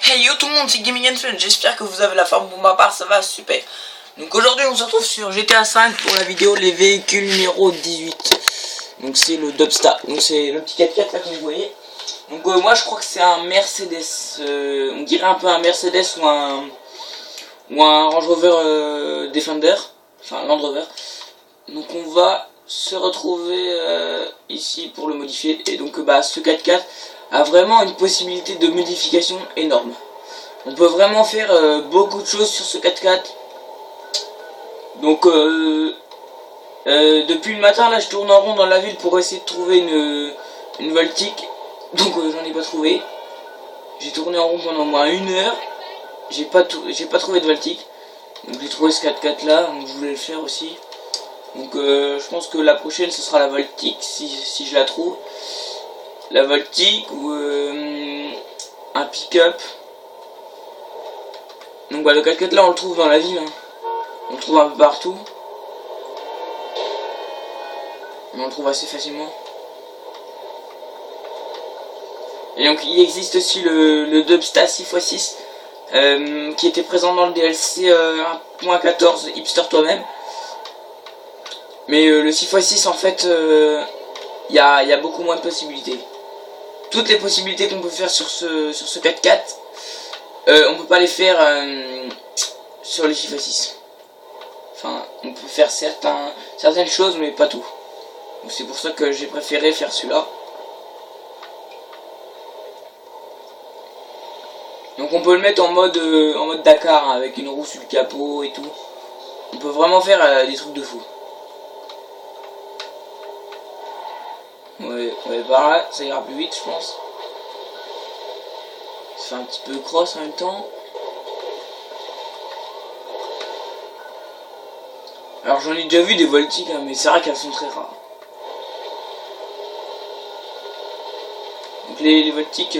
Hey yo tout le monde, c'est Gaming and Fun, j'espère que vous avez la forme. Pour ma part ça va super. Donc aujourd'hui on se retrouve sur GTA 5 pour la vidéo les véhicules numéro 18. Donc c'est le Dubstar, donc c'est le petit 4x4 là que vous voyez. Donc moi je crois que c'est un Mercedes, on dirait un peu un Mercedes ou un Range Rover Defender, enfin Land Rover. Donc on va se retrouver ici pour le modifier. Et donc ce 4x4 a vraiment une possibilité de modification énorme. On peut vraiment faire beaucoup de choses sur ce 4x4. Donc depuis le matin là je tourne en rond dans la ville pour essayer de trouver une Voltic. Donc j'en ai pas trouvé. J'ai tourné en rond pendant au moins 1 heure. J'ai pas trouvé de Voltic. Donc j'ai trouvé ce 4x4 là, donc je voulais le faire aussi. Donc je pense que la prochaine ce sera la Voltic si je la trouve. La Voltic ou un pick-up. Donc le 4x4 là on le trouve dans la ville, hein. On le trouve un peu partout. Mais on le trouve assez facilement. Et donc il existe aussi le Dubstar 6x6 qui était présent dans le DLC 1.14 Hipster toi-même. Mais le 6x6 en fait il y a beaucoup moins de possibilités. Toutes les possibilités qu'on peut faire sur ce 4x4 on peut pas les faire sur les 6x6. Enfin on peut faire certaines choses mais pas tout. Donc c'est pour ça que j'ai préféré faire celui-là. Donc on peut le mettre en mode Dakar, hein, avec une roue sur le capot et tout. On peut vraiment faire des trucs de fou. Ouais, par là, ça ira plus vite je pense. Ça fait un petit peu cross en même temps. Alors j'en ai déjà vu des Voltiques, hein, mais c'est vrai qu'elles sont très rares. Donc les Voltiques,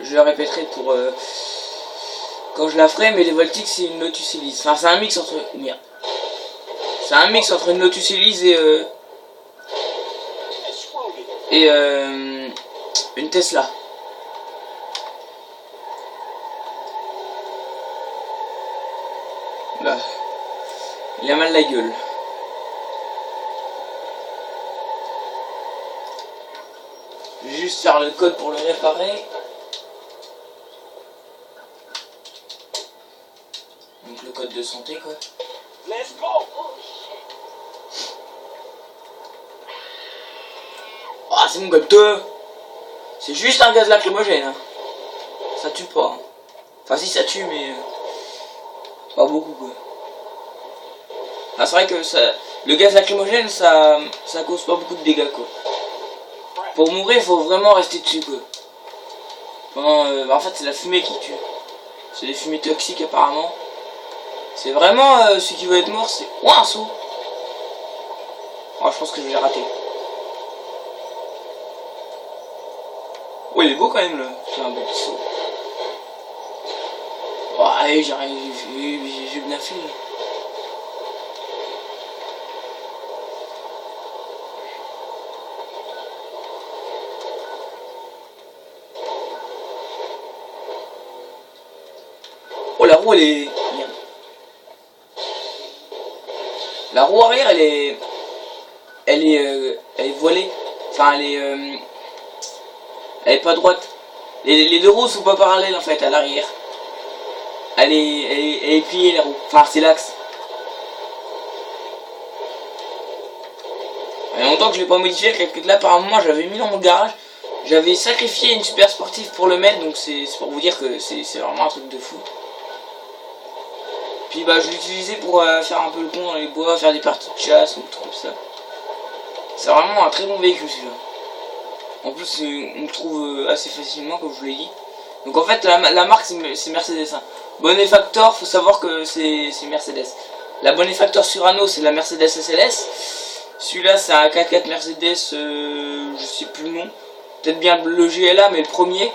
je le répéterai pour quand je la ferai, mais les Voltiques c'est une Lotus Elise. Enfin c'est un mix entre... Merde. C'est un mix entre une Lotus Elise et une Tesla. Là. Il a mal la gueule. Je vais juste faire le code pour le réparer. Donc le code de santé quoi. Let's go. Ah c'est mon code 2. C'est juste un gaz lacrymogène, hein. Ça tue pas, hein. Enfin si ça tue mais pas beaucoup quoi. Ah, c'est vrai que le gaz lacrymogène ça cause pas beaucoup de dégâts quoi. Pour mourir il faut vraiment rester dessus quoi. En fait c'est la fumée qui tue. C'est des fumées toxiques apparemment. C'est vraiment ce qui veut être mort c'est... Oh un saut. Oh je pense que je vais rater. Oh il est beau quand même là. C'est un beau petit saut. Oh allez j'ai bien fait. Oh la roue elle est... Merde. La roue arrière elle est voilée. Enfin elle est pas droite. Les deux roues sont pas parallèles en fait à l'arrière. Elle est pliée la roue. Enfin c'est l'axe. Il y a longtemps que je l'ai pas modifié. Là par un moment j'avais mis dans mon garage. J'avais sacrifié une super sportive pour le mettre. Donc c'est pour vous dire que c'est vraiment un truc de fou. Puis je l'utilisais pour faire un peu le pont dans les bois, faire des parties de chasse ou des trucs comme ça. C'est vraiment un très bon véhicule celui-là. En plus on le trouve assez facilement comme je vous l'ai dit. Donc en fait la marque c'est Mercedes, hein. Bonefactor, faut savoir que c'est Mercedes. La Bonefactor Surano c'est la Mercedes SLS. Celui-là c'est un 4x4 Mercedes, je sais plus le nom. Peut-être bien le GLA mais le premier.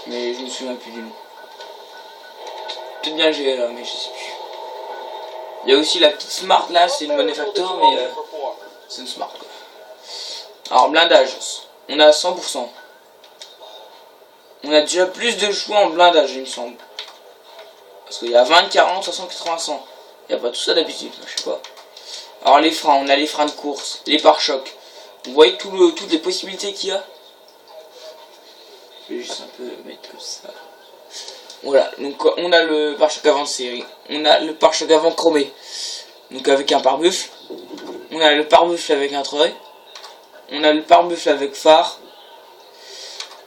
Mais je me souviens plus du nom. Peut-être bien le GLA mais je sais plus. Il y a aussi la petite Smart là, c'est une Bonefactor mais c'est une Smart quoi. Alors blindage, on a 100%. On a déjà plus de choix en blindage, il me semble. Parce qu'il y a 20, 40, 60, 80, 100. Il n'y a pas tout ça d'habitude, je sais pas. Alors les freins, on a les freins de course, les pare-chocs. Vous voyez toutes les possibilités qu'il y a. Je vais juste un peu mettre comme ça. Voilà, donc on a le pare-choc avant de série. On a le pare-choc avant chromé. Donc avec un pare-buffle. On a le pare-buffle avec un treuil. On a le pare-buffle avec phare.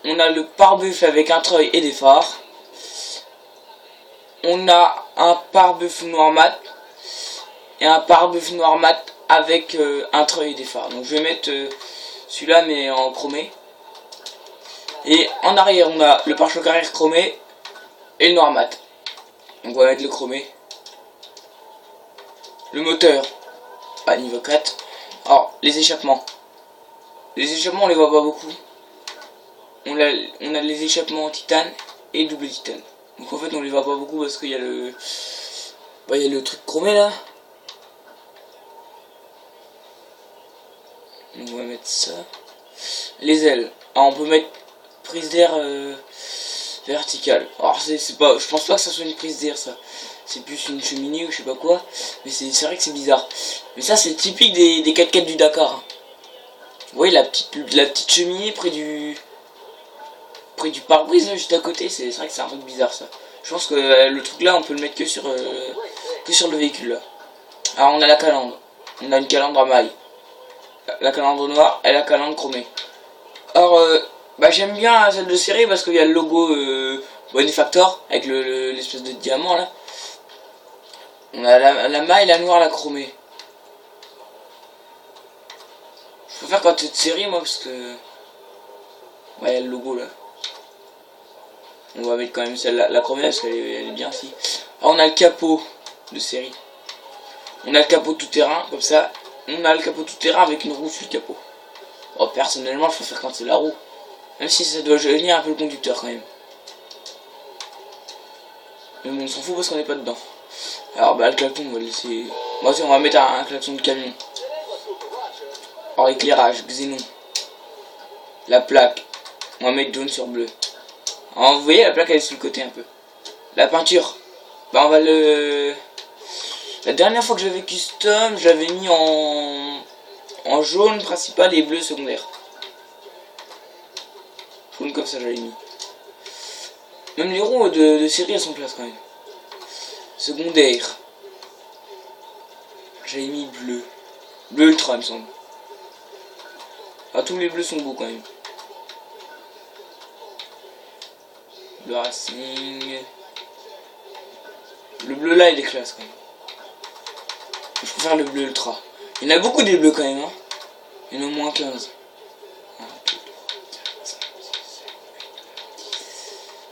On a le pare-buffle avec un treuil et des phares. On a un pare-buffle noir mat. Et un pare-buffle noir mat avec un treuil et des phares. Donc je vais mettre celui-là mais en chromé. Et en arrière on a le pare-choc arrière chromé et le noir mat. Donc on va mettre le chromé. Le moteur à niveau 4. Alors les échappements. Les échappements on les voit pas beaucoup. On a les échappements en titane et double titane. Donc en fait on les voit pas beaucoup parce qu'il y a le... Bah, il y a le truc chromé là. Donc on va mettre ça. Les ailes. Alors on peut mettre prise d'air verticale. Alors c'est pas, je pense pas que ça soit une prise d'air ça. C'est plus une cheminée ou je sais pas quoi. Mais c'est vrai que c'est bizarre. Mais ça c'est typique des 4x4 du Dakar. Hein. Vous voyez la petite cheminée près du pare-brise juste à côté. C'est vrai que c'est un truc bizarre ça. Je pense que le truc là on peut le mettre que sur le véhicule là. Alors on a la calandre. On a une calandre à maille. La calandre noire et la calandre chromée. Alors bah j'aime bien celle de série parce qu'il y a le logo Bonefactor avec l'espèce de diamant là. On a la maille, la noire, la chromée. Je préfère quand c'est de série moi parce que... Ouais, il y a le logo là. On va mettre quand même celle-là, la chromée parce qu'elle est bien aussi. Alors on a le capot de série. On a le capot tout terrain comme ça. On a le capot tout terrain avec une roue sur le capot. Bon, personnellement je préfère quand c'est la roue. Même si ça doit gêner un peu le conducteur quand même. Mais bon on s'en fout parce qu'on n'est pas dedans. Alors bah le klaxon on va le laisser... Bon on va mettre un klaxon de camion. Alors l'éclairage, xénon. La plaque. On va mettre jaune sur bleu. Alors, vous voyez la plaque elle est sur le côté un peu. La peinture. Bah on va le... La dernière fois que j'avais custom, je l'avais mis en jaune principal et bleu secondaire. Jaune comme ça j'avais mis. Même les roues de série elles sont places quand même. Secondaire. J'avais mis bleu. Bleu ultra il me semble. Ah tous les bleus sont beaux quand même. Le Racing. Le bleu là il est classe quand même. Je préfère le bleu ultra. Il y en a beaucoup des bleus quand même. Hein. Il y en a au moins 15. 1, 2, 3, 4, 5, 6, 7,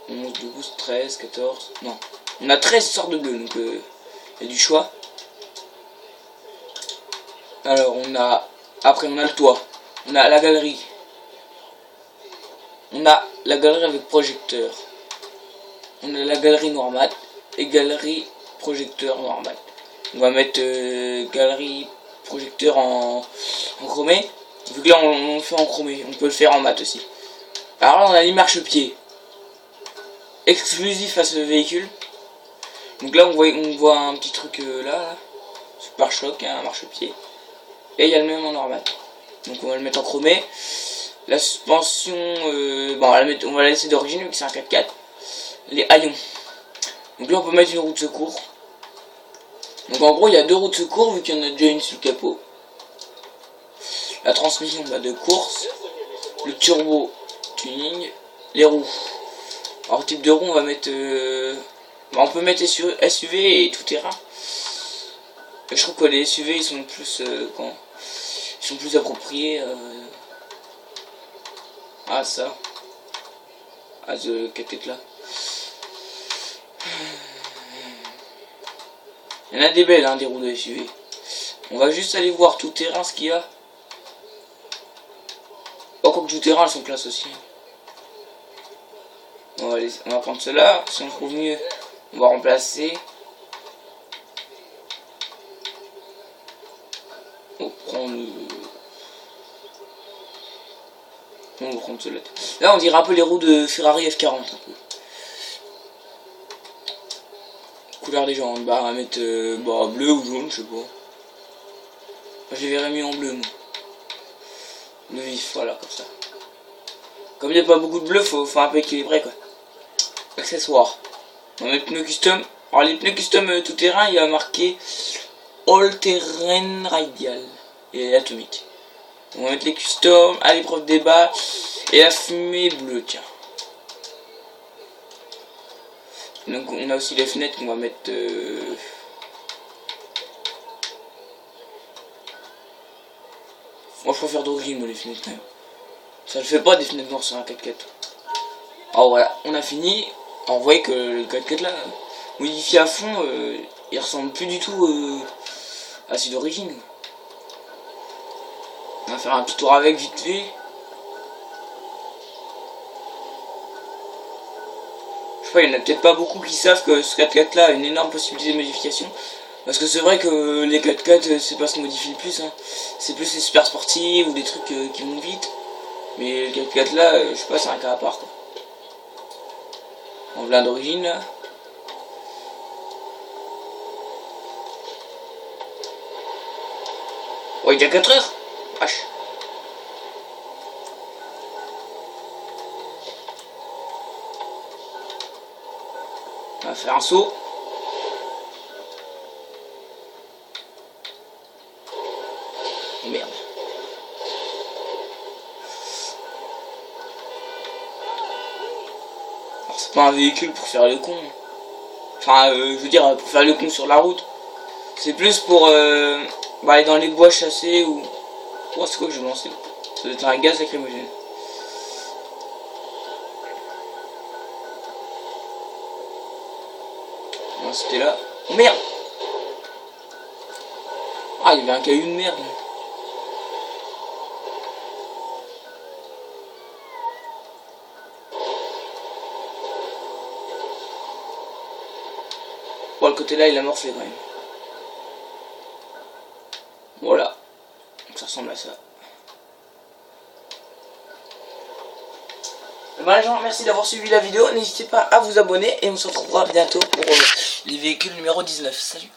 8, 9, 10, 11, 12, 13, 14. Non. On a 13 sortes de bleus donc il y a du choix. Alors on a... Après on a le toit. On a la galerie. On a la galerie avec projecteur. On a la galerie noir mat et galerie projecteur noir mat. On va mettre galerie projecteur en chromé. Vu que là on le fait en chromé, on peut le faire en mat aussi. Alors là on a les marchepieds. Exclusif à ce véhicule. Donc là on voit un petit truc là. Super choc, hein, un marchepied. Et il y a le même en noir mat. Donc on va le mettre en chromé. La suspension, bon, on va la laisser d'origine vu que c'est un 4x4. Les haillons. Donc là on peut mettre une roue de secours. Donc en gros il y a deux roues de secours vu qu'il y en a déjà une sur le capot. La transmission de course. Le turbo tuning. Les roues. Alors type de roue on va mettre... on peut mettre SUV et tout terrain. Je trouve que les SUV ils sont plus... ils sont plus appropriés à ça. À ce 4x4 là. Il y en a des belles, hein, des roues de SUV. On va juste aller voir tout terrain ce qu'il y a. Oh, quoi que tout terrain, elles sont classe aussi. On va prendre cela. Si on trouve mieux, on va remplacer. On prend le... On va prendre cela. Là on dirait un peu les roues de Ferrari F40 un peu. Couleur des jantes, bah on va mettre bleu ou jaune, je sais pas. Je les verrais mis en bleu moi. Bleu vif, voilà, comme ça. Comme il n'y a pas beaucoup de bleu, faut un peu équilibrer quoi. Accessoires. On va mettre pneus custom. Alors les pneus custom tout terrain, il y a marqué All Terrain Radial et atomique. On va mettre les custom à l'épreuve des bas et la fumée bleue, tiens. Donc on a aussi les fenêtres qu'on va mettre moi je préfère d'origine les fenêtres quand même. Ça le fait pas des fenêtres noires sur un 4x4. Alors voilà, on a fini. Alors, vous voyez que le 4x4 là, modifié à fond, il ressemble plus du tout à celui d'origine. On va faire un petit tour avec vite fait. Je sais pas, il y en a peut-être pas beaucoup qui savent que ce 4x4 là a une énorme possibilité de modification. Parce que c'est vrai que les 4x4 c'est pas ce qui modifie le plus. Hein. C'est plus les super sportifs ou des trucs qui vont vite. Mais le 4x4 là, je sais pas, c'est un cas à part quoi. En plein d'origine là. Ouais, il y a 4 heures. Wesh. On va faire un saut. Oh, merde. Alors c'est pas un véhicule pour faire le con. Enfin, je veux dire, pour faire le con sur la route. C'est plus pour aller dans les bois chasser ou... Oh, c'est quoi que je vais lancer? Ça doit être un gaz lacrymogène. Non, c'était là. Oh merde! Ah, il y avait un caillou de merde. Bon, le côté là, il a morflé quand même. Voilà. Donc ça ressemble à ça. Bon les gens, merci d'avoir suivi la vidéo. N'hésitez pas à vous abonner et on se retrouvera bientôt pour les véhicules numéro 19. Salut!